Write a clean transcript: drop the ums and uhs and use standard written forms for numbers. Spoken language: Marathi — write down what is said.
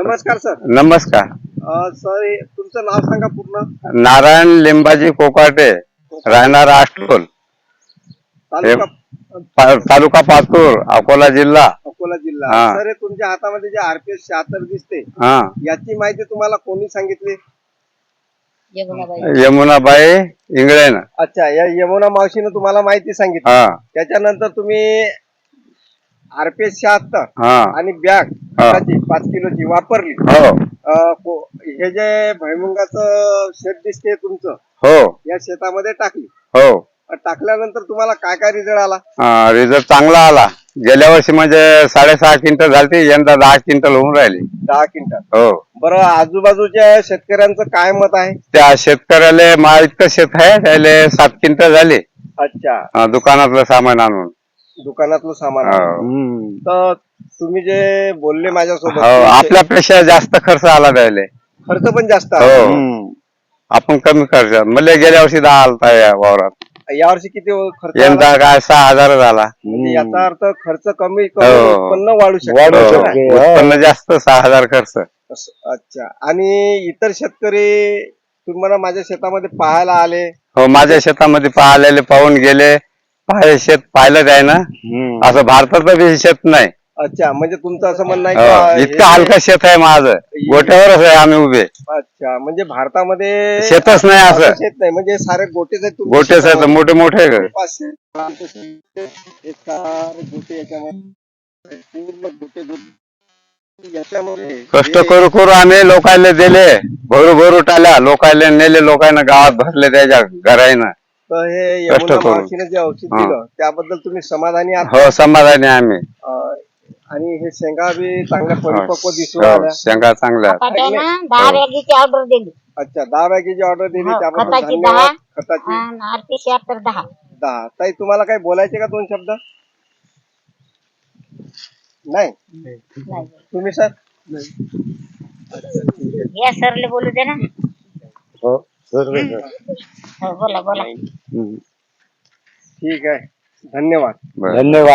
नमस्कार सर. नमस्कार. सर तुमचं नाव सांगा पूर्ण. नारायण लिंबाजी कोकाटे, राहणार आष्टोल, तालुका पातूर, अकोला जिल्हा. अकोला जिल्हा. सर हे तुमच्या हातामध्ये जे RPS 76 दिसते, याची माहिती तुम्हाला कोणी सांगितली? यमुनाबाई इंगळेन. अच्छा, या यमुना मावशीने तुम्हाला माहिती सांगितली. त्याच्यानंतर तुम्ही RPS 76 आणि बॅग 5 किलोची वापरली. हे जे भुईमुगाचं शेत दिसते तुमचं, या शेतामध्ये टाकली. टाकल्यानंतर तुम्हाला काय काय रिझल्ट आला? रिझल्ट चांगला आला. गेल्या वर्षी म्हणजे 6.5 क्विंटल झाली, यंदा 10 क्विंटल होऊन राहिली. 10 क्विंटल. बरं, आजूबाजूच्या शेतकऱ्यांचं काय मत आहे? त्या शेतकऱ्याला माळ इतकं शेत आहे, त्याला 7 क्विंटल झाले. अच्छा, दुकानातलं सामान आणून. दुकानातलं सामान. तर तुम्ही जे बोलले माझ्यासोबत, आपल्यापेक्षा जास्त खर्च आला त्याला. खर्च पण जास्त. आपण कमी खर्च. मला गेल्या वर्षी 10 आलता या वावरात. यावर्षी किती खर्च? यंदा काय 6,000 झाला. म्हणजे याचा अर्थ खर्च कमी उत्पन्न वाढू शकतो. उत्पन्न जास्त, 6,000 खर्च. अच्छा. आणि इतर शेतकरी तुम्हाला माझ्या शेतामध्ये पाहायला आले? हो, माझ्या शेतामध्ये पाहायला पाहून गेले. शेत पाहिलं आहे ना, असं भारताचं बी शेत नाही. अच्छा, म्हणजे तुमचं असं म्हणणं आहे इतकं हलकं शेत आहे माझं, गोट्यावरच आहे आम्ही उभे. अच्छा, म्हणजे भारतामध्ये शेतच नाही, असं शेत नाही, म्हणजे सारे गोटेच आहेत. गोटेच आहेत, मोठे मोठे. कष्ट करू करू आम्ही लोकांना दिले, भरू भरू टाल्या, लोकांना नेले, लोकांना गावात भरले त्याच्या घराईनं. तर हे यमुना मावशीने जे औषध दिलं त्याबद्दल तुम्ही समाधानी आहात? हो, समाधानी आम्ही. आणि हे शेंगा बी चांगल्या परिपक्व दिसून आल्या. शेंगा चांगल्या. 10 बॅगीची ऑर्डर दिली. अच्छा, 10 बॅगीची ऑर्डर दिली, त्याबद्दल धन्यवाद. खताची 10. ताई, तुम्हाला काही बोलायचे का 2 शब्द? नाही. तुम्ही सर? या सरले बोलू दे ना. हो सर. बोला बोला. ठीक आहे, धन्यवाद. धन्यवाद.